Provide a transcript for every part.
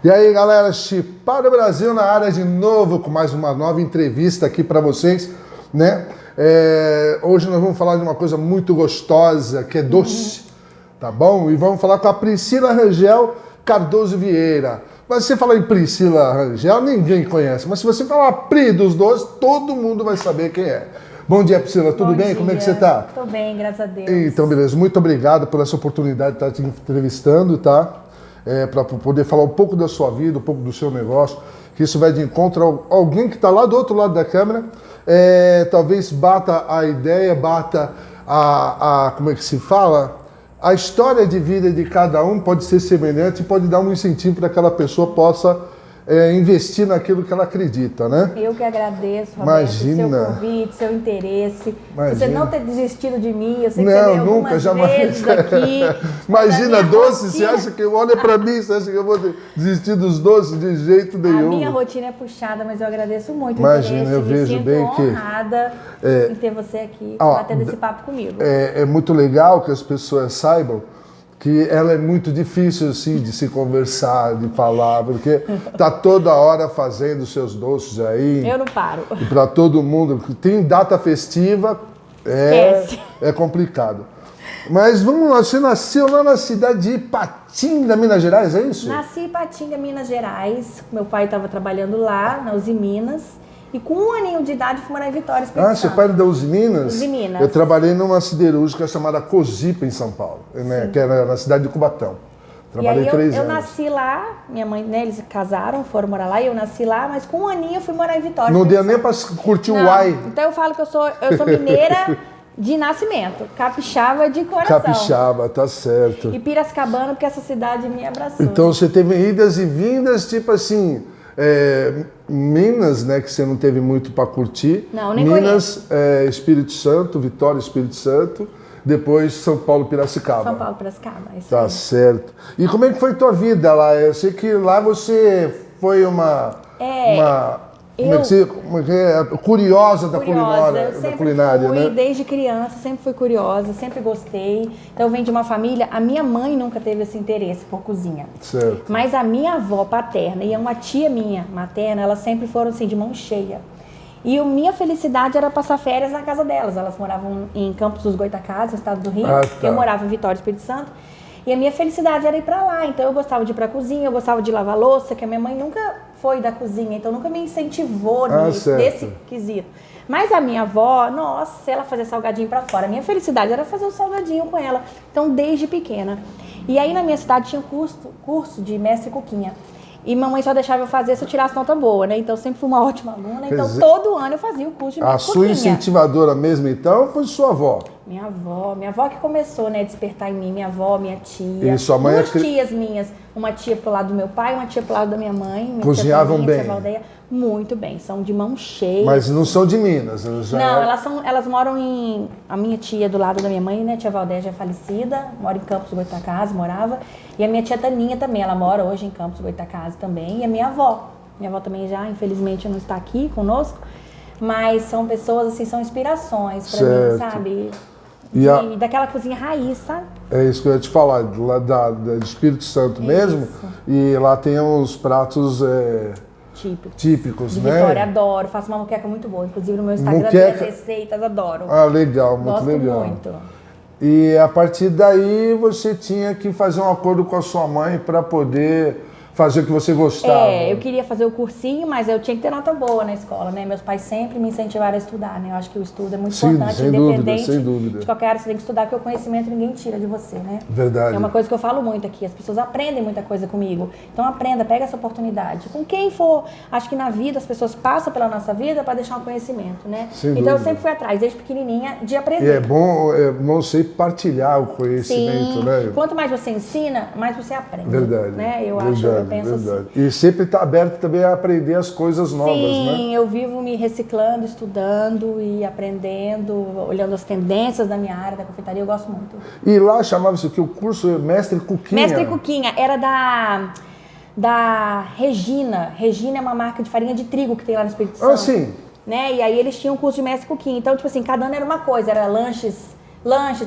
E aí, galera, Chipado Brasil na área de novo, com mais uma nova entrevista aqui para vocês, né? Hoje nós vamos falar de uma coisa muito gostosa, que é doce, tá bom? E vamos falar com a Priscila Rangel Cardoso Vieira. Mas se você falar em Priscila Rangel, ninguém conhece. Mas se você falar Pri dos Doces, todo mundo vai saber quem é. Bom dia, Priscila. Tudo bem? Como é que você tá? Tô bem, graças a Deus. Então, beleza. Muito obrigado por essa oportunidade de estar te entrevistando, tá? Para poder falar um pouco da sua vida, um pouco do seu negócio, que isso vai de encontro a alguém que está lá do outro lado da câmera, talvez bata a ideia, bata como é que se fala? A história de vida de cada um pode ser semelhante e pode dar um incentivo para que aquela pessoa possa investir naquilo que ela acredita, né? Eu que agradeço, Roberto, Imagina. seu convite, seu interesse. Imagina. Você não ter desistido de mim, eu sei que Não, você veio nunca, algumas jamais. vezes aqui. Imagina, doce, rotina... você acha que olha pra mim, você acha que eu vou desistir dos doces de jeito nenhum? A minha rotina é puxada, mas eu agradeço muito Imagina, o interesse. eu vejo bem que... Me sinto honrada em ter você aqui, batendo esse papo comigo. É muito legal que as pessoas saibam que ela é muito difícil assim de se conversar, de falar, porque tá toda hora fazendo seus doces aí. Eu não paro. E para todo mundo, tem data festiva, é complicado. Mas vamos lá, você nasceu lá na cidade de Ipatinga, Minas Gerais, é isso? Nasci em Ipatinga, Minas Gerais. Meu pai estava trabalhando lá, na Uzi Minas. E com 1 aninho de idade fui morar em Vitória, Espírito Santo. Seu pai era da Uzi Minas? Uzi Minas. Eu trabalhei numa siderúrgica chamada Cozipa, em São Paulo, né, que era na cidade de Cubatão. Trabalhei 3 anos. Eu nasci lá, minha mãe, né, eles casaram, foram morar lá, e eu nasci lá, mas com 1 aninho eu fui morar em Vitória. Não deu nem para curtir o uai. Então eu falo que eu sou mineira de nascimento, capixaba de coração. Capixaba, tá certo. E Piracicabana, porque essa cidade me abraçou. Então você teve idas e vindas, tipo assim... Minas, né, que você não teve muito para curtir. Não, nem Minas, Espírito Santo, Vitória, Espírito Santo. Depois São Paulo, Piracicaba. São Paulo, Piracicaba, isso tá aí. Certo. E como é que foi tua vida lá? Eu sei que lá você foi uma curiosa da culinária, fui, né? Desde criança, sempre fui curiosa, sempre gostei. Então eu venho de uma família, a minha mãe nunca teve esse interesse por cozinha. Certo. Mas a minha avó paterna e uma tia minha materna, elas sempre foram assim, de mão cheia. E a minha felicidade era passar férias na casa delas. Elas moravam em Campos dos Goytacazes, no estado do Rio. Tá. Eu morava em Vitória, Espírito Santo. E a minha felicidade era ir pra lá. Então eu gostava de ir pra cozinha, eu gostava de lavar louça, que a minha mãe nunca foi da cozinha, então nunca me incentivou nesse quesito. Mas a minha avó, nossa, ela fazia salgadinho pra fora. A minha felicidade era fazer o salgadinho com ela. Então, desde pequena. E aí na minha cidade tinha curso de mestre coquinha. E mamãe só deixava eu fazer se eu tirasse nota boa, né? Então, eu sempre fui uma ótima aluna. Então, todo ano eu fazia o curso de mestre coquinha. A sua incentivadora mesmo, então, foi sua avó? Minha avó que começou, né, a despertar em mim, minha avó, minha tia. E sua mãe 2 tias minhas, uma tia pro lado do meu pai, uma tia pro lado da minha mãe. Cozinhavam bem? Tia Valdeia, muito bem, são de mão cheia. Mas não são de Minas? Não, elas moram em... A minha tia do lado da minha mãe, né, tia Valdeia já é falecida, mora em Campos do Goytacazes, morava. E a minha tia Taninha também, ela mora hoje em Campos do Goytacazes também. E a minha avó também já, infelizmente, não está aqui conosco. Mas são pessoas, assim, são inspirações pra mim, sabe? Daquela cozinha raiz, sabe? É isso que eu ia te falar, lá do Espírito Santo mesmo. E lá tem uns pratos típicos, de né? Vitória, adoro. Faço uma moqueca muito boa. Inclusive no meu Instagram tem as receitas, adoro. Ah, legal, muito Gosto legal. Muito. E a partir daí você tinha que fazer um acordo com a sua mãe para poder fazer o que você gostava. Eu queria fazer o cursinho, mas eu tinha que ter nota boa na escola, né? Meus pais sempre me incentivaram a estudar, né? Eu acho que o estudo é muito importante, sem dúvida. de qualquer área, você tem que estudar, porque o conhecimento ninguém tira de você, né? Verdade. É uma coisa que eu falo muito aqui, as pessoas aprendem muita coisa comigo. Então aprenda, pega essa oportunidade. Com quem for, acho que na vida as pessoas passam pela nossa vida para deixar um conhecimento, né? Então eu sempre fui atrás, desde pequenininha, de aprender. E é bom você partilhar o conhecimento, né? Quanto mais você ensina, mais você aprende. Verdade. Né? Eu penso verdade. Assim. E sempre está aberto também a aprender as coisas novas, né? Sim, eu vivo me reciclando, estudando e aprendendo, olhando as tendências da minha área, da confeitaria, eu gosto muito. E lá chamava-se o que? O curso Mestre Coquinha? Mestre Coquinha, era da Regina. Regina é uma marca de farinha de trigo que tem lá no Espírito Santo. Ah, sim. Né? E aí eles tinham um curso de Mestre Coquinha. Então, tipo assim, cada ano era uma coisa, era lanches,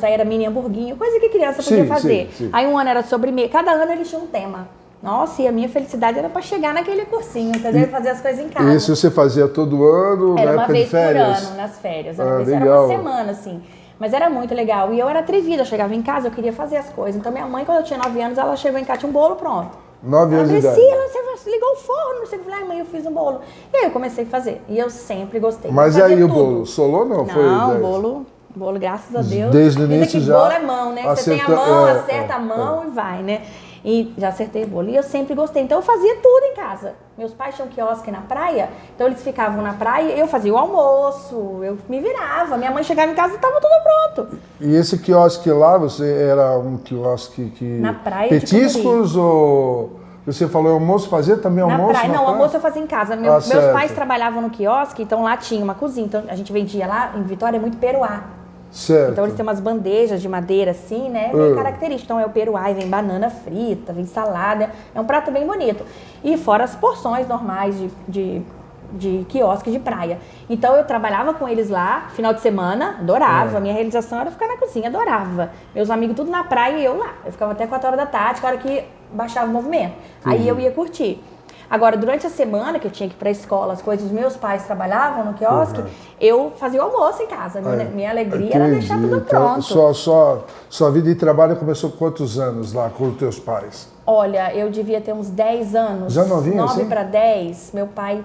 aí era mini hamburguinho, coisa que criança podia fazer. Sim. Aí um ano era sobremesa, cada ano eles tinham um tema. Nossa, e a minha felicidade era para chegar naquele cursinho, entendeu? Fazer as coisas em casa. E isso você fazia todo ano, era na época de férias? Era uma vez por ano, nas férias. Era uma semana, assim. Mas era muito legal. E eu era atrevida, eu chegava em casa, eu queria fazer as coisas. Então minha mãe, quando eu tinha 9 anos, ela chegou em casa, tinha um bolo pronto. 9 anos de idade. Priscila, você ligou o forno. Você falou, ai mãe, eu fiz um bolo. E aí eu comecei a fazer. E eu sempre gostei. Mas aí o bolo solou não? Não, o bolo, graças a Deus. Desde o início já. Bolo é mão, né? Você tem a mão, acerta a mão e vai, né? E já acertei o bolo. E eu sempre gostei. Então eu fazia tudo em casa. Meus pais tinham um quiosque na praia, então eles ficavam na praia, eu fazia o almoço, eu me virava. Minha mãe chegava em casa e estava tudo pronto. E esse quiosque lá, você era um quiosque que... Na praia petiscos ou... Você falou almoço, fazia também almoço? Na praia? Não, almoço eu fazia em casa. Meus pais trabalhavam no quiosque, então lá tinha uma cozinha. Então a gente vendia lá, em Vitória, é muito peruá. Certo. Então eles têm umas bandejas de madeira assim, né? Bem característico. Então é o peruá, e vem banana frita, vem salada. É um prato bem bonito. E fora as porções normais de quiosque de praia. Então eu trabalhava com eles lá, final de semana, adorava. Minha realização era ficar na cozinha, adorava. Meus amigos tudo na praia e eu lá. Eu ficava até 4 horas da tarde, que a hora que baixava o movimento. Aí eu ia curtir. Agora, durante a semana que eu tinha que ir para a escola, as coisas, os meus pais trabalhavam no quiosque, eu fazia o almoço em casa. Minha alegria era deixar tudo pronto. Sua vida de trabalho começou com quantos anos lá com os teus pais? Olha, eu devia ter uns 10 anos. Já novinha, 9 assim? para 10, meu pai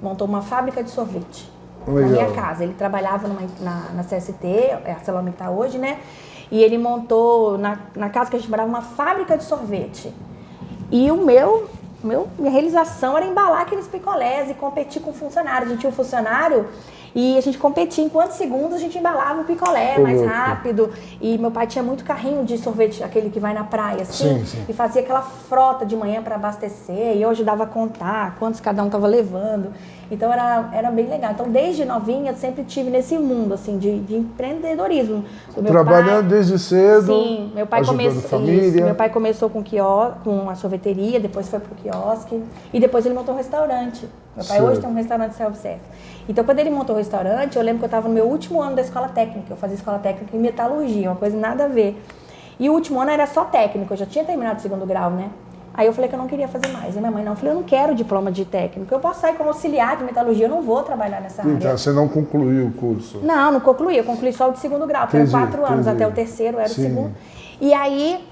montou uma fábrica de sorvete. Legal. Na minha casa. Ele trabalhava na CST, é a ArcelorMittal hoje, né? E ele montou, na casa que a gente morava, uma fábrica de sorvete. E minha realização era embalar aqueles picolés e competir com funcionários. A gente tinha um funcionário e a gente competia em quantos segundos a gente embalava o picolé mais rápido. E meu pai tinha muito carrinho de sorvete, aquele que vai na praia, assim. Sim. E fazia aquela frota de manhã para abastecer. E eu ajudava a contar quantos cada um estava levando. Então era bem legal. Então desde novinha eu sempre tive nesse mundo assim de empreendedorismo. Trabalhando desde cedo. Sim, meu pai começou. Família. Meu pai começou com a sorveteria, depois foi pro quiosque e depois ele montou um restaurante. Meu pai hoje tem um restaurante self-service. Então quando ele montou o restaurante, eu lembro que eu estava no meu último ano da escola técnica. Eu fazia escola técnica em metalurgia, uma coisa nada a ver. E o último ano era só técnico. Eu já tinha terminado o 2º grau, né? Aí eu falei que eu não queria fazer mais. E minha mãe, não, eu falei, eu não quero diploma de técnico. Eu posso sair como auxiliar de metalurgia, eu não vou trabalhar nessa área. Então, você não concluiu o curso? Não concluí. Eu concluí só o de 2º grau, que eram 4 anos, até o 3º era o 2º. E aí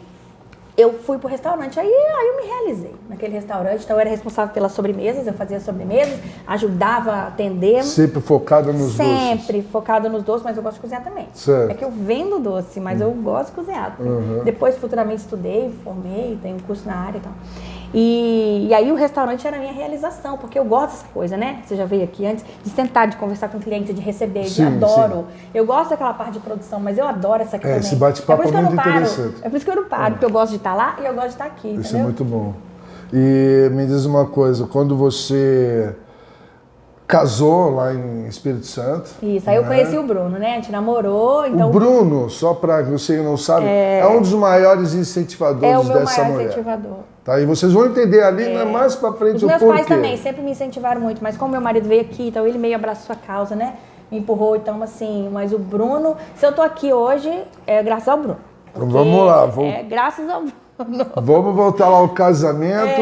eu fui pro restaurante, aí eu me realizei naquele restaurante. Então eu era responsável pelas sobremesas, eu fazia sobremesas, ajudava a atender. Sempre focada nos doces? Sempre focada nos doces, mas eu gosto de cozinhar também. Certo. É que eu vendo doce, mas eu gosto de cozinhar. Depois, futuramente, estudei, formei, tenho um curso na área e tal. E aí o restaurante era a minha realização, porque eu gosto dessa coisa, né? Você já veio aqui antes, de sentar, de conversar com o cliente, de receber, adoro. Eu gosto daquela parte de produção, mas eu adoro essa aqui também. Esse bate-papo é muito interessante. É por isso que eu não paro, porque eu gosto de estar lá e eu gosto de estar aqui, Isso entendeu? é muito bom. E me diz uma coisa, quando você casou lá em Espírito Santo... Isso, aí eu conheci o Bruno, né? A gente namorou, então... O Bruno, só para você que não sabe, é um dos maiores incentivadores dessa mulher. É o meu maior incentivador. Tá, e vocês vão entender ali, mais pra frente, o porquê. Os meus pais também sempre me incentivaram muito, mas como meu marido veio aqui, então ele meio abraçou a causa, né? Me empurrou, então assim, mas o Bruno, se eu tô aqui hoje, é graças ao Bruno. Então vamos lá. É graças ao Bruno. Vamos voltar lá ao casamento.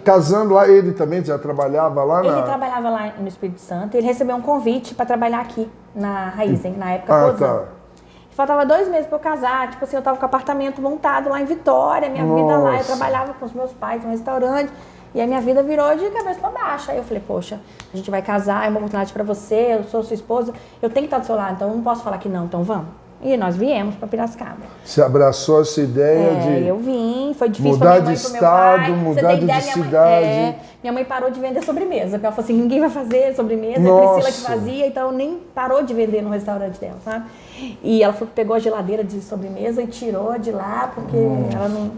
Casando lá, ele também já trabalhava lá? Ele trabalhava lá no Espírito Santo, ele recebeu um convite para trabalhar aqui na Raizen, na época Pozan. Faltava 2 meses para eu casar, tipo assim, eu tava com o apartamento montado lá em Vitória, minha vida lá, eu trabalhava com os meus pais no restaurante, e a minha vida virou de cabeça para baixo. Aí eu falei, poxa, a gente vai casar, é uma oportunidade para você, eu sou sua esposa, eu tenho que estar do seu lado, então eu não posso falar que não, então vamos. E nós viemos para Piracicaba. Você abraçou essa ideia de... eu vim, foi difícil mudar para minha mãe, de estado, mudar de cidade. Minha mãe parou de vender sobremesa, porque ela falou assim, ninguém vai fazer sobremesa, Nossa. é a Priscila que fazia, então nem parou de vender no restaurante dela, sabe? E ela falou que pegou a geladeira de sobremesa e tirou de lá, porque ela não...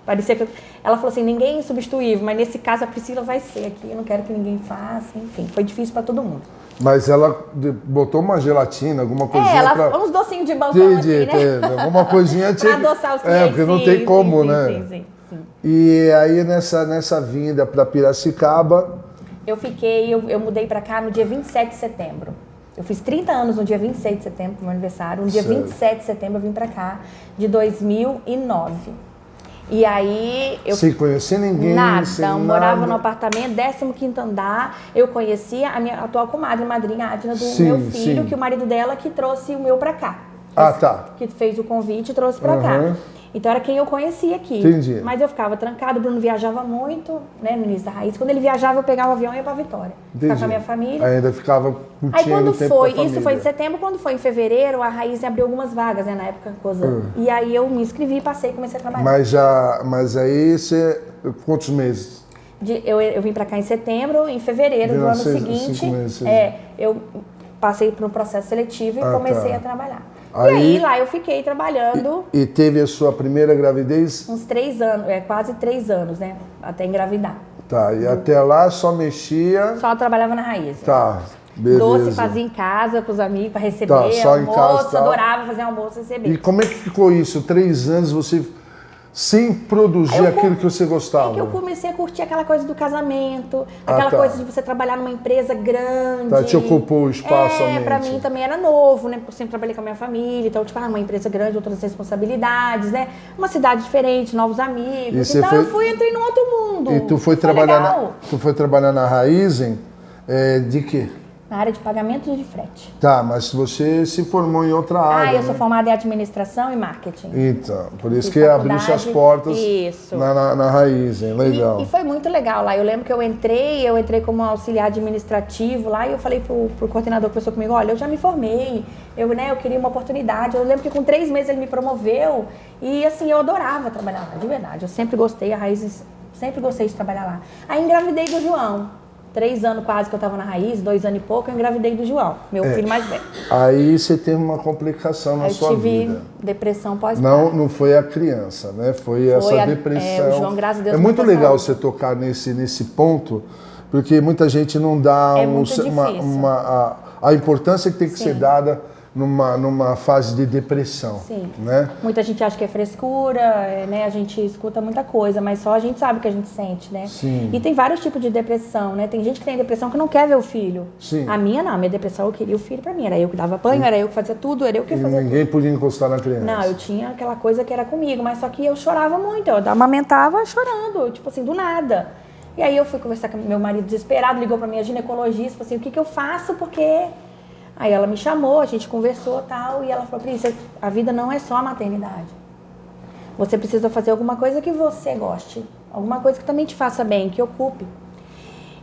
Parecia que... Ela falou assim, ninguém é substituível, mas nesse caso a Priscila vai ser aqui, eu não quero que ninguém faça, enfim, foi difícil para todo mundo. Mas ela botou uma gelatina, alguma coisinha uns docinhos de balcão assim, né? Alguma coisinha tinha... Pra adoçar os clientes. Porque não tem como, né? Sim. E aí nessa vinda para Piracicaba... Eu mudei para cá no dia 27 de setembro. Eu fiz 30 anos no dia 26 de setembro, pro meu aniversário. No dia 27 de setembro eu vim para cá, de 2009. E aí eu... Sem conhecer ninguém? Nada, sem eu morava nada. no apartamento, 15º andar. Eu conhecia a minha atual comadre, madrinha Adna do meu filho, que o marido dela que trouxe o meu pra cá. Que fez o convite e trouxe pra cá. Então era quem eu conhecia aqui. Entendi. Mas eu ficava trancada, o Bruno viajava muito, né, no início da Raiz. Quando ele viajava, eu pegava o avião e ia pra Vitória. Ficava com a minha família. Ainda ficava curtindo. Aí quando tempo foi, com a isso foi em setembro, quando foi em fevereiro, a Raiz abriu algumas vagas, né, na época, coisa. E aí eu me inscrevi, passei e comecei a trabalhar. Mas aí você, quantos meses? Eu vim pra cá em setembro, em fevereiro do ano seguinte, 5 meses, eu passei por um processo seletivo e comecei a trabalhar. E aí lá eu fiquei trabalhando. E teve a sua primeira gravidez? Uns 3 anos, quase 3 anos, né? Até engravidar. Tá, e até lá só mexia... Só trabalhava na Raiz. Tá, beleza. Doce fazia em casa com os amigos para receber, só almoço, em casa, adorava fazer almoço e receber. E como é que ficou isso? 3 anos você... sem produzir aquilo que você gostava? É que eu comecei a curtir aquela coisa do casamento, aquela coisa de você trabalhar numa empresa grande. Tá, te ocupou o espaço, a mente. Pra mim também era novo, né? Eu sempre trabalhei com a minha família, então, tipo, uma empresa grande, outras responsabilidades, né? Uma cidade diferente, novos amigos. Então eu entrei num outro mundo. E tu foi trabalhar na Raizen de quê? Na área de pagamento de frete. Tá, mas você se formou em outra área. Eu sou formada em administração e marketing. Então, por isso que abriu suas portas na Raizen, legal. E foi muito legal lá. Eu lembro que eu entrei como auxiliar administrativo lá e eu falei pro coordenador que conversou comigo, olha, eu já me formei, eu queria uma oportunidade. Eu lembro que com 3 meses ele me promoveu e assim, eu adorava trabalhar lá, de verdade. Eu sempre gostei, a Raizen, sempre gostei de trabalhar lá. Aí engravidei do João. 3 anos quase que eu estava na Raiz, 2 anos e pouco, eu engravidei do João, meu filho mais velho. Aí você teve uma complicação na sua vida. Eu tive depressão pós-parto. Não foi a criança, né? Foi essa depressão. O João, graças a Deus, é muito legal você tocar nesse ponto, porque muita gente não dá a importância que tem que ser dada numa fase de depressão. Sim. Né? Muita gente acha que é frescura, né? A gente escuta muita coisa, mas só a gente sabe o que a gente sente, né? Sim. E tem vários tipos de depressão, né? Tem gente que tem depressão que não quer ver o filho. Sim. A minha depressão, eu queria o filho pra mim. Era eu que dava banho, era eu que fazia tudo, era eu que fazia tudo. Ninguém podia encostar na criança. Não, eu tinha aquela coisa que era comigo, mas só que eu chorava muito, eu amamentava chorando, tipo assim, do nada. E aí eu fui conversar com meu marido desesperado, ligou pra minha ginecologista, falou assim, o que eu faço, porque... Aí ela me chamou, a gente conversou e tal, e ela falou, Pris, a vida não é só a maternidade. Você precisa fazer alguma coisa que você goste, alguma coisa que também te faça bem, que ocupe.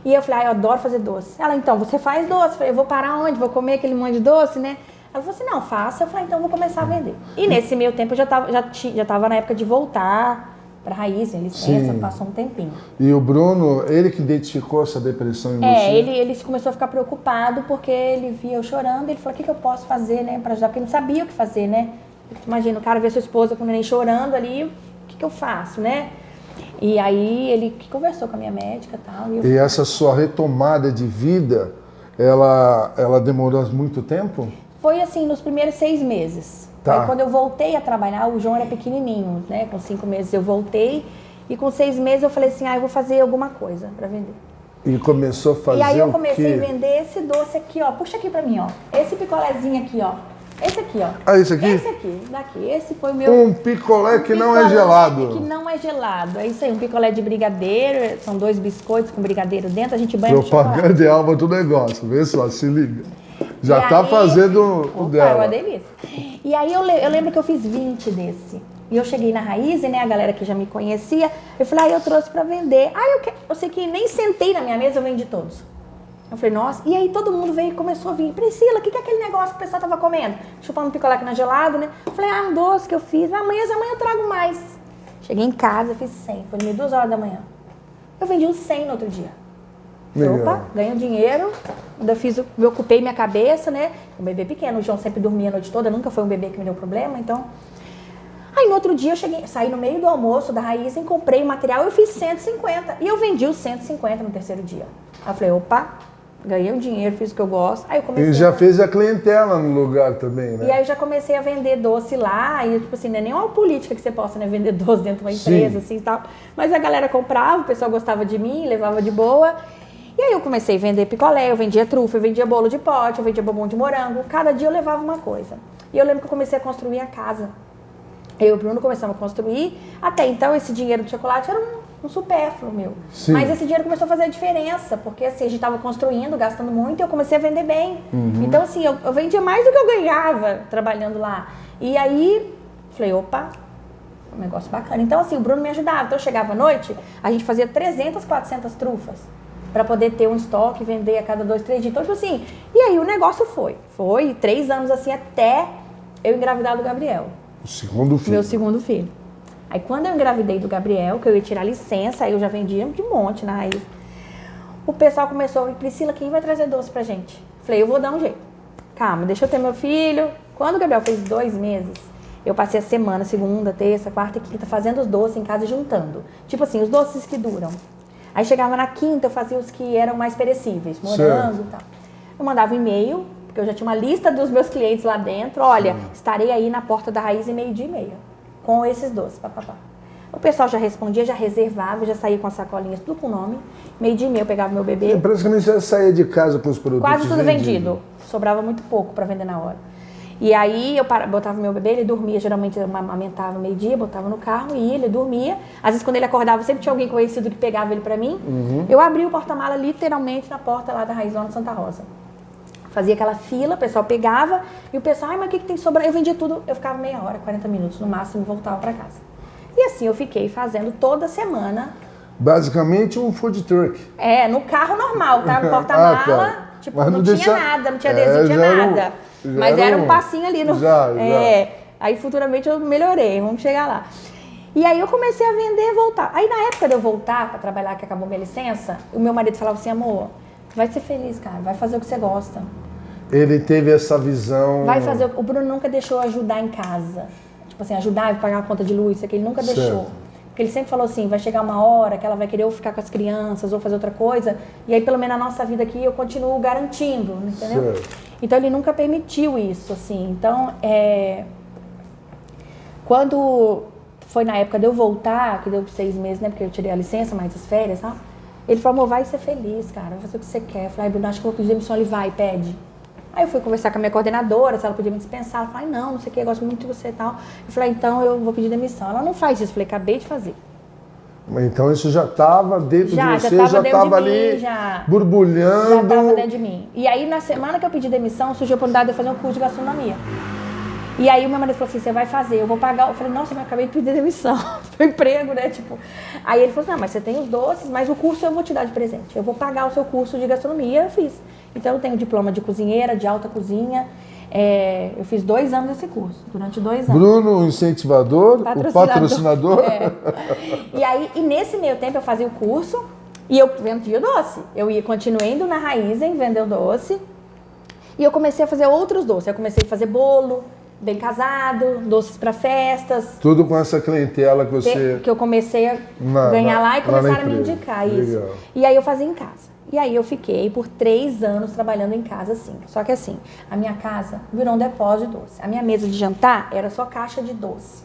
E eu falei, eu adoro fazer doce. Ela, então, você faz doce? Eu falei, eu vou parar onde? Vou comer aquele monte de doce, né? Ela falou assim, não, faça. Eu falei, então eu vou começar a vender. E nesse meio tempo eu já tava na época de voltar para Raiz, em licença, passou um tempinho. E o Bruno, ele que identificou essa depressão em você? Ele começou a ficar preocupado porque ele via eu chorando, ele falou, o que eu posso fazer, né, para ajudar? Porque ele não sabia o que fazer, né? Imagina, o cara vê sua esposa com o neném chorando ali, o que eu faço, né? E aí ele conversou com a minha médica e tal. E essa sua retomada de vida, ela demorou muito tempo? Foi assim, nos primeiros 6 meses. Tá. Aí quando eu voltei a trabalhar, o João era pequenininho, né? Com 5 meses eu voltei e com 6 meses eu falei assim, eu vou fazer alguma coisa para vender. E começou a fazer o quê? E aí eu comecei a vender esse doce aqui, ó. Puxa aqui pra mim, ó. Esse picolézinho aqui, ó. Esse aqui, ó. Ah, esse aqui? Esse aqui, daqui. Esse foi o meu... Um picolé que não é gelado. Que não é gelado. É isso aí, um picolé de brigadeiro. São 2 biscoitos com brigadeiro dentro. A gente banha com chocolate. Propaganda de alma do negócio. Vê só, se liga. Já tá fazendo o dela. É uma delícia. E aí eu lembro que eu fiz 20 desse. E eu cheguei na Raiz, né, a galera que já me conhecia, eu falei, eu trouxe pra vender. Eu sei que nem sentei na minha mesa, eu vendi todos. Eu falei, nossa, e aí todo mundo veio e começou a vir. Priscila, o que é aquele negócio que o pessoal tava comendo? Chupando picolé aqui na gelado, né? Eu falei, um doce que eu fiz. Amanhã eu trago mais. Cheguei em casa, fiz 100, foi 2 horas da manhã. Eu vendi uns 100 no outro dia. Opa, ganho dinheiro, ainda me ocupei minha cabeça, né? Um bebê pequeno, o João sempre dormia a noite toda, nunca foi um bebê que me deu problema, então... Aí no outro dia eu saí no meio do almoço da Raiz, comprei o material, eu fiz 150. E eu vendi os 150 no terceiro dia. Aí eu falei, opa, ganhei um dinheiro, fiz o que eu gosto. Aí eu comecei. E já fez a clientela no lugar também, né? E aí eu já comecei a vender doce lá, e tipo assim, não é nenhuma política que você possa, né, vender doce dentro de uma empresa, assim e tal. Mas a galera comprava, o pessoal gostava de mim, levava de boa. E aí eu comecei a vender picolé, eu vendia trufa, eu vendia bolo de pote, eu vendia bombom de morango. Cada dia eu levava uma coisa. E eu lembro que eu comecei a construir a casa. Eu e o Bruno começamos a construir. Até então, esse dinheiro do chocolate era um supérfluo meu. Sim. Mas esse dinheiro começou a fazer a diferença, porque assim, a gente estava construindo, gastando muito, e eu comecei a vender bem. Então, assim, eu vendia mais do que eu ganhava trabalhando lá. E aí, falei, opa, um negócio bacana. Então, assim, o Bruno me ajudava. Então, eu chegava à noite, a gente fazia 300, 400 trufas para poder ter um estoque e vender a cada 2, 3 dias. Então, tipo assim, e aí o negócio foi 3 anos assim, até eu engravidar do Gabriel. O segundo filho. Meu segundo filho. Aí, quando eu engravidei do Gabriel, que eu ia tirar licença, aí eu já vendia de monte na raiz. O pessoal começou a falar, Priscila, quem vai trazer doce pra gente? Falei, eu vou dar um jeito. Calma, deixa eu ter meu filho. Quando o Gabriel fez 2 meses, eu passei a semana, segunda, terça, quarta e quinta, fazendo os doces em casa e juntando. Tipo assim, os doces que duram. Aí chegava na quinta, eu fazia os que eram mais perecíveis, morango e tal. Eu mandava um e-mail, porque eu já tinha uma lista dos meus clientes lá dentro. Olha, estarei aí na porta da Raiz em 12:30, com esses doces, papapá. O pessoal já respondia, já reservava, já saía com as sacolinhas, tudo com nome. 12:30 eu pegava meu bebê. E praticamente já saía de casa com os produtos quase tudo vendido. Sobrava muito pouco para vender na hora. E aí eu botava meu bebê, ele dormia, geralmente eu amamentava 12:00, botava no carro e ele dormia. Às vezes quando ele acordava, sempre tinha alguém conhecido que pegava ele para mim. Eu abria o porta-mala literalmente na porta lá da Raiz Zona Santa Rosa. Fazia aquela fila, o pessoal pegava e o pessoal, ai, mas o que tem sobrando? Eu vendia tudo, eu ficava meia hora, 40 minutos no máximo e voltava para casa. E assim eu fiquei fazendo toda semana. Basicamente um food truck. No carro normal, tá? No porta-mala, tipo, mas não tinha nada, não tinha adesivo, tinha nada. Mas era um passinho ali no... Aí futuramente eu melhorei, vamos chegar lá. E aí eu comecei a vender e voltar. Aí na época de eu voltar para trabalhar, que acabou minha licença, o meu marido falava assim, amor, vai ser feliz, cara, vai fazer o que você gosta. Ele teve essa visão... Vai fazer... O Bruno nunca deixou ajudar em casa. Tipo assim, ajudar a pagar a conta de luz, isso aqui ele nunca deixou. Porque ele sempre falou assim, vai chegar uma hora que ela vai querer ou ficar com as crianças ou fazer outra coisa, e aí pelo menos na nossa vida aqui eu continuo garantindo, entendeu? Então ele nunca permitiu isso, assim. Então, quando foi na época de eu voltar, que deu 6 meses, né, porque eu tirei a licença, mais as férias, sabe? Ele falou, amor, vai ser feliz, cara, vai fazer o que você quer. Eu falei, Bruno, acho que eu vou pedir demissão. Ele vai, pede. Aí eu fui conversar com a minha coordenadora, se ela podia me dispensar. Ela falou, não sei o que, eu gosto muito de você e tal. Eu falei, então eu vou pedir demissão. Ela não faz isso. Eu falei, acabei de fazer. Então isso já estava dentro de você, já estava ali já, borbulhando. Já estava dentro de mim. E aí na semana que eu pedi demissão, surgiu a oportunidade de eu fazer um curso de gastronomia. E aí o meu marido falou assim, você vai fazer, eu vou pagar. Eu falei, nossa, mas eu acabei de pedir demissão. Foi emprego, né? Tipo. Aí ele falou assim, não, mas você tem os doces, mas o curso eu vou te dar de presente. Eu vou pagar o seu curso de gastronomia. Eu fiz. Então eu tenho diploma de cozinheira, de alta cozinha. Eu fiz 2 anos desse curso, durante 2 anos. Bruno, o incentivador, o patrocinador. E aí, nesse meio tempo eu fazia o curso e eu vendia doce. Eu continuei indo na Raizen, vender o doce. E eu comecei a fazer outros doces. Eu comecei a fazer bolo, bem casado, doces para festas. Tudo com essa clientela que você... Que eu comecei a ganhar lá e começaram a me indicar isso. Legal. E aí eu fazia em casa. E aí eu fiquei por 3 anos trabalhando em casa, assim. Só que assim, a minha casa virou um depósito de doce. A minha mesa de jantar era só caixa de doce.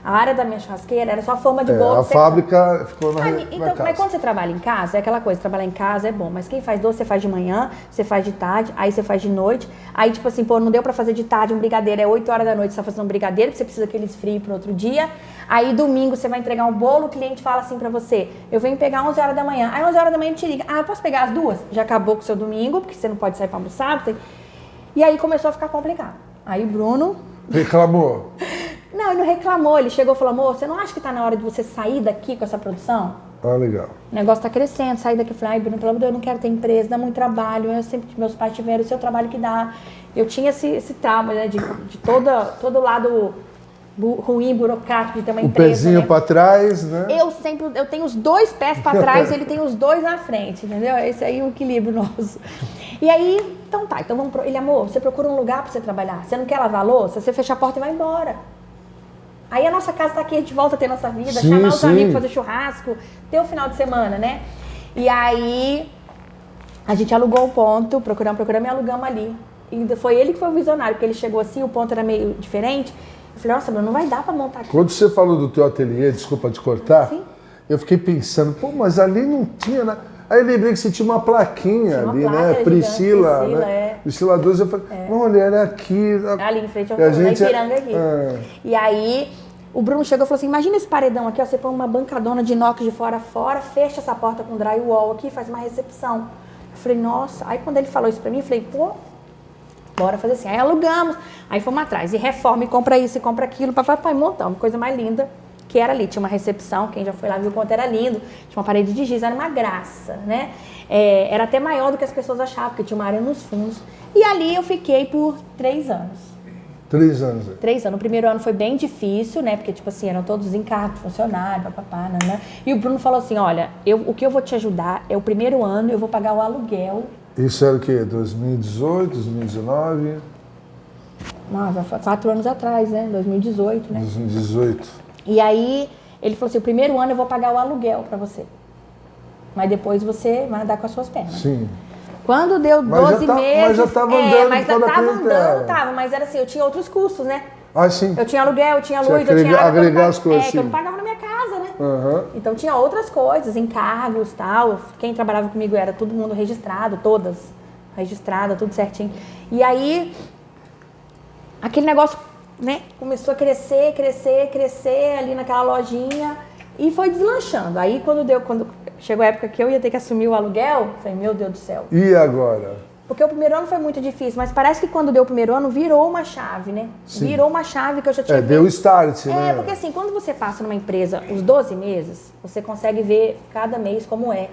A área da minha churrasqueira era só forma de bolo. A fábrica ficou na então, casa. Mas quando você trabalha em casa, é aquela coisa, trabalhar em casa é bom. Mas quem faz doce, você faz de manhã, você faz de tarde, aí você faz de noite. Aí tipo assim, pô, não deu pra fazer de tarde um brigadeiro, é 8 horas da noite, você tá fazendo um brigadeiro, porque você precisa que ele esfrie pro outro dia. Aí domingo você vai entregar um bolo, o cliente fala assim pra você, eu venho pegar 11 horas da manhã. Aí 11 horas da manhã ele te liga, eu posso pegar as 2? Já acabou com o seu domingo, porque você não pode sair pra almoçar. E aí começou a ficar complicado. Aí o Bruno... reclamou. Não, ele não reclamou, ele chegou e falou, amor, você não acha que tá na hora de você sair daqui com essa produção? Ah, legal. O negócio tá crescendo, sair daqui. Eu falei, ai, Bruno, pelo amor de Deus, eu não quero ter empresa, dá muito trabalho, meus pais tiveram o seu trabalho que dá. Eu tinha esse trauma, né, de todo lado ruim, burocrático, de ter uma empresa. O pezinho, né, pra trás, né? Eu tenho os 2 pés pra trás e ele tem os 2 na frente, entendeu? Esse aí é o equilíbrio nosso. E aí, então tá, então vamos ele, amor, você procura um lugar pra você trabalhar, você não quer lavar a louça, você fecha a porta e vai embora. Aí a nossa casa tá aqui, a gente volta a ter nossa vida, chamar os amigos, fazer churrasco, ter o final de semana, né? E aí, a gente alugou um ponto, procuramos e alugamos ali. E foi ele que foi o visionário, porque ele chegou assim, o ponto era meio diferente. Eu falei, nossa, Bruno, não vai dar pra montar aqui. Quando você falou do teu ateliê, desculpa te cortar, sim, eu fiquei pensando, pô, mas ali não tinha nada. Aí eu lembrei que você tinha uma plaquinha ali, né? Priscila, né? Priscila 12, eu falei, olha, era aqui. Ali em frente ao Ipiranga aqui. E aí, O Bruno chegou e falou assim, imagina esse paredão aqui, ó, você põe uma bancadona de inox de fora a fora, fecha essa porta com drywall aqui, faz uma recepção. Eu falei, nossa. Aí quando ele falou isso pra mim, eu falei, pô, bora fazer assim. Aí alugamos, aí fomos atrás, e reforma, e compra isso, e compra aquilo, papai, montamos, coisa mais linda que era ali. Tinha uma recepção, quem já foi lá viu o quanto era lindo, tinha uma parede de giz, era uma graça, né? Era até maior do que as pessoas achavam, porque tinha uma área nos fundos. E ali eu fiquei por 3 anos. 3 anos. 3 anos. O primeiro ano foi bem difícil, né? Porque, tipo assim, eram todos encargos, funcionários, papapá, nanã. E o Bruno falou assim, olha, o que eu vou te ajudar é o primeiro ano, eu vou pagar o aluguel. Isso era o quê? 2018, 2019? Não, já foi 4 anos atrás, né? 2018, né? 2018. E aí, ele falou assim, o primeiro ano eu vou pagar o aluguel pra você. Mas depois você vai andar com as suas pernas. Sim. Quando deu 12 meses... Mas já estava andando. Mas já estava andando, tava. Mas era assim, eu tinha outros custos, né? Ah, sim. Eu tinha aluguel, eu tinha luz, eu tinha água. Agregar as coisas, que eu não pagava na minha casa, né? Uhum. Então tinha outras coisas, encargos e tal. Quem trabalhava comigo era todo mundo registrado, todas registradas, tudo certinho. E aí, aquele negócio, né, começou a crescer ali naquela lojinha e foi deslanchando. Aí quando chegou a época que eu ia ter que assumir o aluguel, eu falei, meu Deus do céu. E agora? Porque o primeiro ano foi muito difícil, mas parece que quando deu o primeiro ano, virou uma chave, né? Sim. Virou uma chave que eu já tinha deu start, né? Porque assim, quando você passa numa empresa os 12 meses, você consegue ver cada mês como é.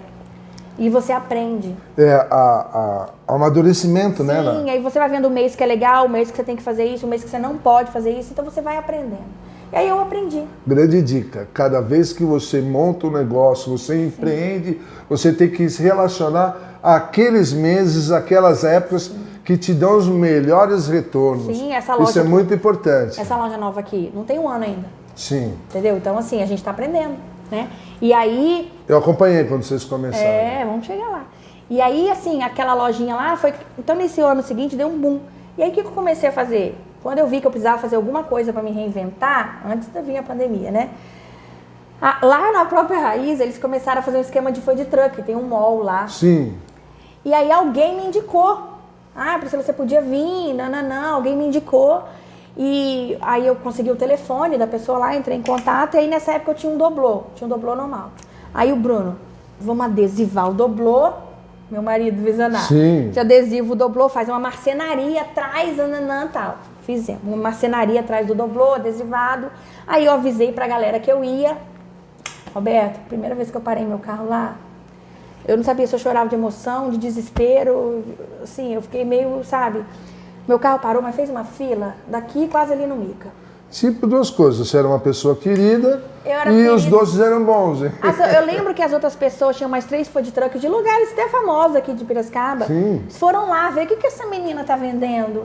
E você aprende. Amadurecimento, né? Sim, aí você vai vendo o mês que é legal, o mês que você tem que fazer isso, o mês que você não pode fazer isso, então você vai aprendendo. E aí eu aprendi. Grande dica, cada vez que você monta um negócio, você empreende, você tem que se relacionar àqueles meses, aquelas épocas que te dão os melhores retornos. Sim, essa loja isso é muito importante. Essa loja nova aqui não tem um ano ainda. Sim. Entendeu? Então assim, a gente está aprendendo, né? E aí... Eu acompanhei quando vocês começaram. Vamos chegar lá. E aí, assim, aquela lojinha lá foi... Então nesse ano seguinte deu um boom. E aí o que eu comecei a fazer? Quando eu vi que eu precisava fazer alguma coisa para me reinventar, antes de vir a pandemia, né? Lá na própria Raiz, eles começaram a fazer um esquema de food truck, tem um mall lá. Sim. E aí alguém me indicou. Priscila, você podia vir, não, alguém me indicou. E aí eu consegui o telefone da pessoa lá, entrei em contato, e aí nessa época eu tinha um doblô normal. Aí o Bruno, vamos adesivar o doblô, meu marido visionário. Sim. De adesivo o doblô, faz uma marcenaria atrás, tal. Fizemos uma marcenaria atrás do doblô, adesivado. Aí eu avisei pra galera que eu ia. Roberto, primeira vez que eu parei meu carro lá, eu não sabia se eu chorava de emoção, de desespero, assim, eu fiquei meio, sabe... Meu carro parou, mas fez uma fila daqui quase ali no Mica. Tipo duas coisas, você era uma pessoa querida e querida. Os doces eram bons. Hein? Eu lembro que as outras pessoas tinham mais 3 food trucks de lugares até famosos aqui de Piracicaba. Sim. Foram lá ver o que essa menina tá vendendo.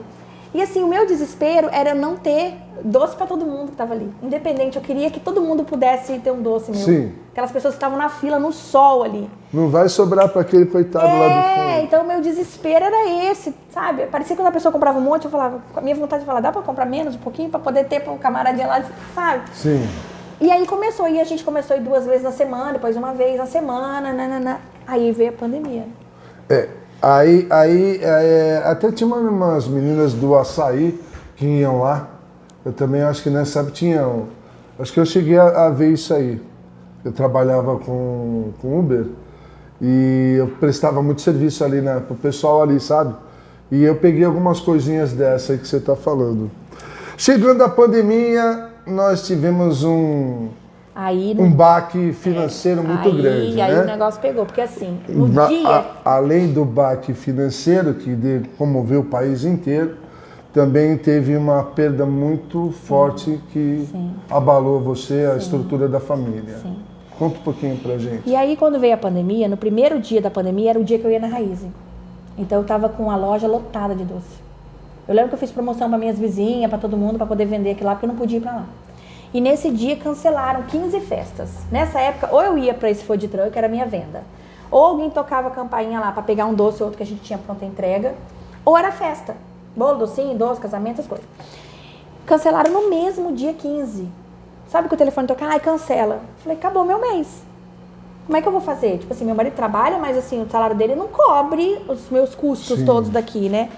E assim, o meu desespero era não ter doce para todo mundo que estava ali. Independente, eu queria que todo mundo pudesse ter um doce meu. Sim. Aquelas pessoas que estavam na fila, no sol ali. Não vai sobrar para aquele coitado lá do fundo. Então o meu desespero era esse, sabe? Parecia que quando a pessoa comprava um monte, eu falava, a minha vontade de falar, dá para comprar menos um pouquinho para poder ter para o camaradinho lá, sabe? Sim. E aí começou, e a gente começou a ir 2 vezes na semana, depois uma vez na semana, Aí veio a pandemia. Aí até tinha umas meninas do açaí que iam lá. Eu também acho que nessa época tinham. Acho que eu cheguei a ver isso aí. Eu trabalhava com Uber e eu prestava muito serviço ali, né, pro pessoal ali, sabe? E eu peguei algumas coisinhas dessa aí que você tá falando. Chegando a pandemia, nós tivemos um baque financeiro muito grande, aí né? o negócio pegou, porque assim, no dia... Além do baque financeiro, que comoveu o país inteiro, também teve uma perda muito forte que abalou você, a estrutura da família. Sim. Conta um pouquinho pra gente. E aí, quando veio a pandemia, no primeiro dia da pandemia, era o dia que eu ia na Raiz. Então, eu tava com a loja lotada de doce. Eu lembro que eu fiz promoção para minhas vizinhas, para todo mundo, para poder vender aquilo lá, porque eu não podia ir para lá. E nesse dia cancelaram 15 festas. Nessa época, ou eu ia para esse food truck, que era a minha venda, ou alguém tocava a campainha lá para pegar um doce ou outro que a gente tinha pronta entrega, ou era festa. Bolo, docinho, doce, casamento, essas coisas. Cancelaram no mesmo dia 15. Sabe que o telefone toca, cancela. Falei, acabou meu mês. Como é que eu vou fazer? Tipo assim, meu marido trabalha, mas assim, o salário dele não cobre os meus custos todos daqui, né?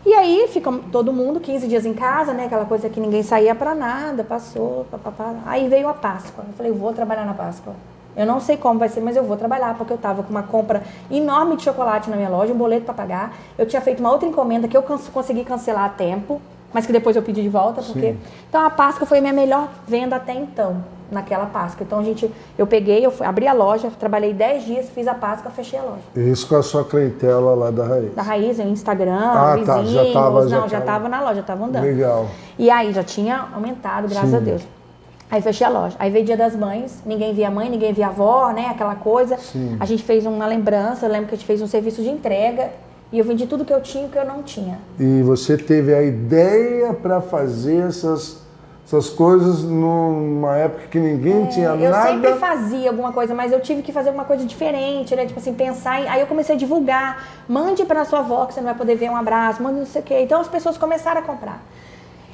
E aí, fica todo mundo 15 dias em casa, né? Aquela coisa que ninguém saía pra nada, passou, papapá. Aí veio a Páscoa. Eu falei, vou trabalhar na Páscoa. Eu não sei como vai ser, mas eu vou trabalhar, porque eu tava com uma compra enorme de chocolate na minha loja, um boleto pra pagar. Eu tinha feito uma outra encomenda que eu consegui cancelar a tempo, mas que depois eu pedi de volta, porque... Sim. Então a Páscoa foi a minha melhor venda até então, naquela Páscoa. Então eu peguei, abri a loja, trabalhei 10 dias, fiz a Páscoa, fechei a loja. Isso com a sua clientela lá da Raiz? Da Raiz, o Instagram, vizinhos, tá, já tava na loja, já tava andando. Legal. E aí já tinha aumentado, graças Sim. a Deus. Aí fechei a loja. Aí veio Dia das Mães, ninguém via mãe, ninguém via avó, né? Aquela coisa. Sim. A gente fez uma lembrança, eu lembro que a gente fez um serviço de entrega e eu vendi tudo que eu tinha e que eu não tinha. E você teve a ideia para fazer essas coisas numa época que ninguém tinha nada? Eu sempre fazia alguma coisa, mas eu tive que fazer alguma coisa diferente, né? Tipo assim, pensar em... Aí eu comecei a divulgar. Mande para sua avó que você não vai poder ver um abraço, mande não sei o quê. Então as pessoas começaram a comprar.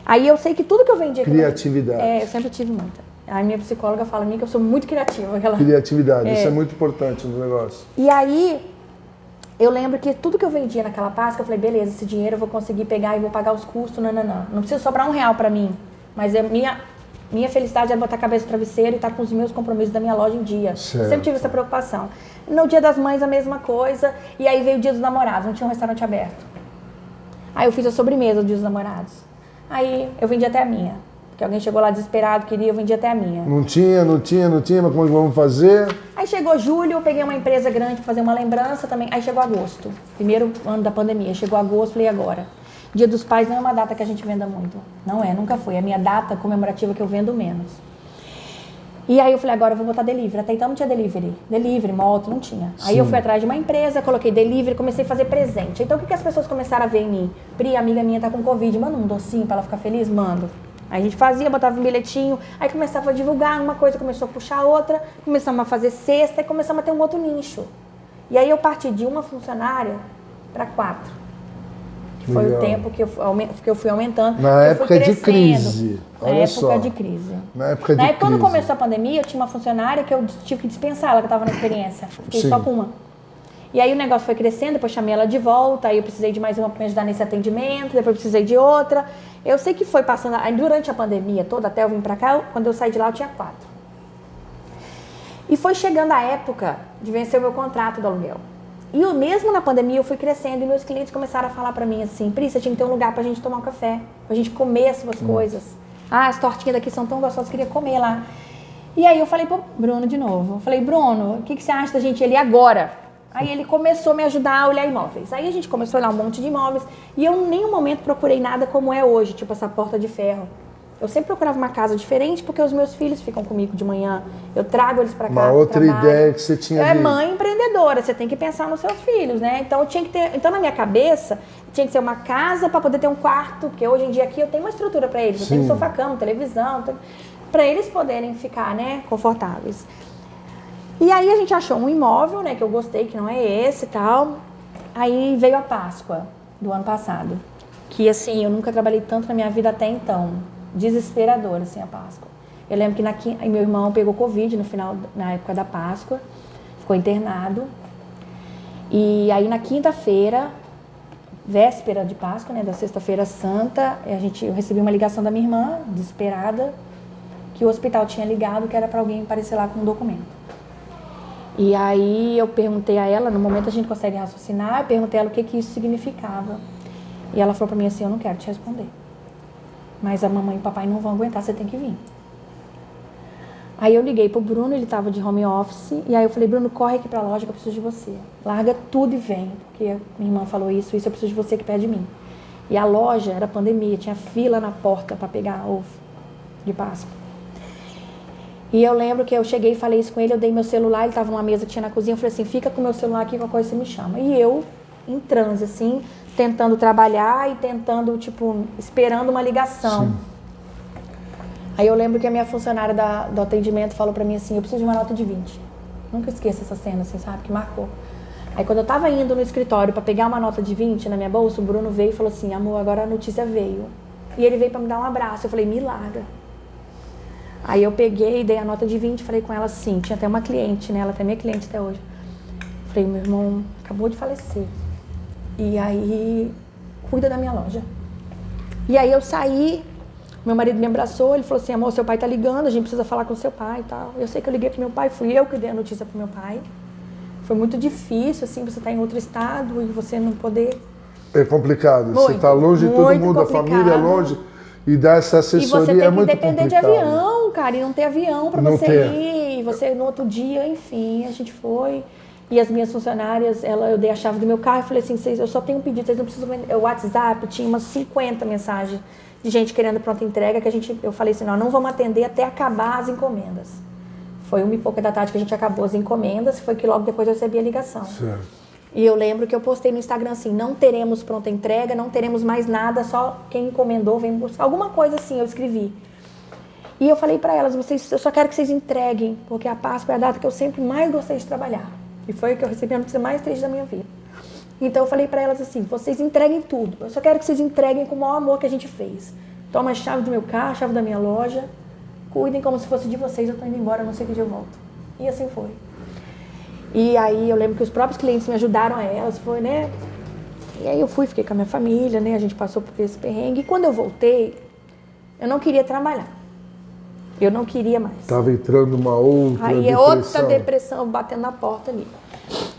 Aí eu sei que tudo que eu vendia... Criatividade. Eu sempre tive muita. A minha psicóloga fala a mim que eu sou muito criativa. Criatividade, isso é muito importante no negócio. E aí, eu lembro que tudo que eu vendia naquela Páscoa, eu falei, beleza, esse dinheiro eu vou conseguir pegar e vou pagar os custos, não precisa sobrar R$1 para mim. Mas a minha felicidade era botar a cabeça no travesseiro e estar com os meus compromissos da minha loja em dia. Certo. Eu sempre tive essa preocupação. No Dia das Mães, a mesma coisa. E aí veio o Dia dos Namorados, não tinha um restaurante aberto. Aí eu fiz a sobremesa do Dia dos Namorados. Aí eu vendi até a minha. Porque alguém chegou lá desesperado, queria, eu vendi até a minha. Não tinha, mas como vamos fazer? Aí chegou julho, eu peguei uma empresa grande para fazer uma lembrança também. Aí chegou agosto, primeiro ano da pandemia. Chegou agosto, falei, agora? Dia dos Pais não é uma data que a gente venda muito. Não é, nunca foi. É a minha data comemorativa que eu vendo menos. E aí eu falei, agora eu vou botar delivery. Até então não tinha delivery. Delivery, moto, não tinha. Sim. Aí eu fui atrás de uma empresa, coloquei delivery, comecei a fazer presente. Então o que as pessoas começaram a ver em mim? Pri, amiga minha tá com Covid, manda um docinho pra ela ficar feliz? Mando. Aí a gente fazia, botava um bilhetinho, aí começava a divulgar, uma coisa começou a puxar a outra, começamos a fazer cesta e começamos a ter um outro nicho. E aí eu parti de uma funcionária para 4. Foi Legal. O tempo que eu fui aumentando. Na época de crise. Olha só. Na época de crise. Na época de crise. Quando começou a pandemia, eu tinha uma funcionária que eu tive que dispensar ela, que estava na experiência. Fiquei Sim. só com uma. E aí o negócio foi crescendo, depois chamei ela de volta, aí eu precisei de mais uma para me ajudar nesse atendimento, depois precisei de outra. Eu sei que foi passando, aí durante a pandemia toda, até eu vim para cá, quando eu saí de lá eu tinha 4. E foi chegando a época de vencer o meu contrato do aluguel. E eu, mesmo na pandemia eu fui crescendo e meus clientes começaram a falar pra mim assim, Pri, você tinha que ter um lugar pra gente tomar um café, pra gente comer as suas coisas. Ah, as tortinhas daqui são tão gostosas, eu queria comer lá. E aí eu falei pro Bruno de novo, eu falei, Bruno, o que você acha da gente ir ali agora? Aí ele começou a me ajudar a olhar imóveis. Aí a gente começou a olhar um monte de imóveis e eu em nenhum momento procurei nada como é hoje, tipo essa porta de ferro. Eu sempre procurava uma casa diferente porque os meus filhos ficam comigo de manhã. Eu trago eles para cá. Uma outra ideia que você tinha. É mãe empreendedora, você tem que pensar nos seus filhos, né? Então eu tinha que ter, então na minha cabeça tinha que ser uma casa para poder ter um quarto, porque hoje em dia aqui eu tenho uma estrutura para eles, eu tenho sofá-cama, televisão, para eles poderem ficar, né, confortáveis. E aí a gente achou um imóvel, né, que eu gostei, que não é esse e tal. Aí veio a Páscoa do ano passado, que assim, eu nunca trabalhei tanto na minha vida até então. Desesperador, assim, a Páscoa. Eu lembro que meu irmão pegou Covid na época da Páscoa, ficou internado. E aí na quinta-feira, véspera de Páscoa, né, da sexta-feira santa, eu recebi uma ligação da minha irmã, desesperada, que o hospital tinha ligado que era para alguém aparecer lá com um documento. E aí eu perguntei a ela, no momento a gente consegue raciocinar, eu perguntei a ela o que isso significava. E ela falou para mim assim, eu não quero te responder. Mas a mamãe e o papai não vão aguentar, você tem que vir. Aí eu liguei pro Bruno, ele tava de home office, e aí eu falei, Bruno, corre aqui pra loja que eu preciso de você. Larga tudo e vem, porque minha irmã falou isso eu preciso de você aqui perto de mim. E a loja era pandemia, tinha fila na porta para pegar ovo de Páscoa. E eu lembro que eu cheguei e falei isso com ele, eu dei meu celular, ele tava numa mesa que tinha na cozinha, eu falei assim, fica com meu celular aqui, qualquer coisa você me chama. E eu, em transe, assim, tentando trabalhar e tentando, tipo, esperando uma ligação. Sim. Aí eu lembro que a minha funcionária do atendimento falou pra mim assim, eu preciso de uma nota de 20. Nunca esqueço essa cena, assim, sabe, que marcou. Aí quando eu tava indo no escritório pra pegar uma nota de 20 na minha bolsa, o Bruno veio e falou assim, amor, agora a notícia veio. E ele veio pra me dar um abraço, eu falei, me larga. Aí eu peguei, dei a nota de 20, falei com ela assim, tinha até uma cliente, né, ela até minha cliente até hoje. Falei, meu irmão acabou de falecer. E aí cuida da minha loja. E aí eu saí, meu marido me abraçou, ele falou assim, amor, seu pai tá ligando, a gente precisa falar com seu pai e tal. Eu sei que eu liguei pro meu pai, fui eu que dei a notícia pro meu pai. Foi muito difícil, assim, você tá em outro estado e você não poder... É complicado, muito, você tá longe de todo mundo, complicado. A família é longe, e dar essa assessoria é muito complicado. E você tem que depender de avião, cara, e não ter avião pra você ir, e você no outro dia, enfim, a gente foi... E as minhas funcionárias, eu dei a chave do meu carro e falei assim, eu só tenho um pedido, vocês não precisam... O WhatsApp tinha umas 50 mensagens de gente querendo pronta entrega, que eu falei assim, não vamos atender até acabar as encomendas. Foi 1h pouca da tarde que a gente acabou as encomendas, foi que logo depois eu recebi a ligação. Certo. E eu lembro que eu postei no Instagram assim, não teremos pronta entrega, não teremos mais nada, só quem encomendou vem buscar. Alguma coisa assim, eu escrevi. E eu falei pra elas, eu só quero que vocês entreguem, porque a Páscoa é a data que eu sempre mais gostei de trabalhar. E foi o que eu recebi a notícia mais triste da minha vida. Então eu falei pra elas assim, vocês entreguem tudo. Eu só quero que vocês entreguem com o maior amor que a gente fez. Toma a chave do meu carro, a chave da minha loja. Cuidem como se fosse de vocês, eu tô indo embora, não sei que dia eu volto. E assim foi. E aí eu lembro que os próprios clientes me ajudaram a elas, foi, né? E aí eu fiquei com a minha família, né? A gente passou por esse perrengue. E quando eu voltei, eu não queria trabalhar. Eu não queria mais. Tava entrando uma outra aí depressão. Outra depressão batendo na porta ali.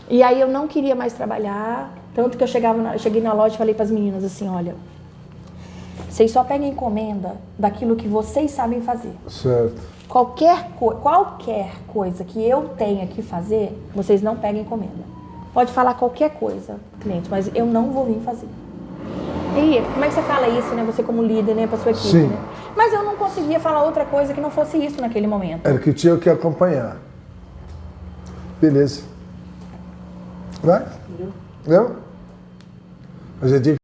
E aí eu não queria mais trabalhar, tanto que eu cheguei na loja e falei para as meninas assim, olha, vocês só pegam encomenda daquilo que vocês sabem fazer. Certo. Qualquer coisa que eu tenha que fazer, vocês não pegam encomenda. Pode falar qualquer coisa, cliente, mas eu não vou vir fazer. E como é que você fala isso, né? Você como líder, né, para sua equipe, Sim. né? Mas eu não conseguia falar outra coisa que não fosse isso naquele momento. Era que tinha que acompanhar. Beleza. Vai? Eu? A gente tinha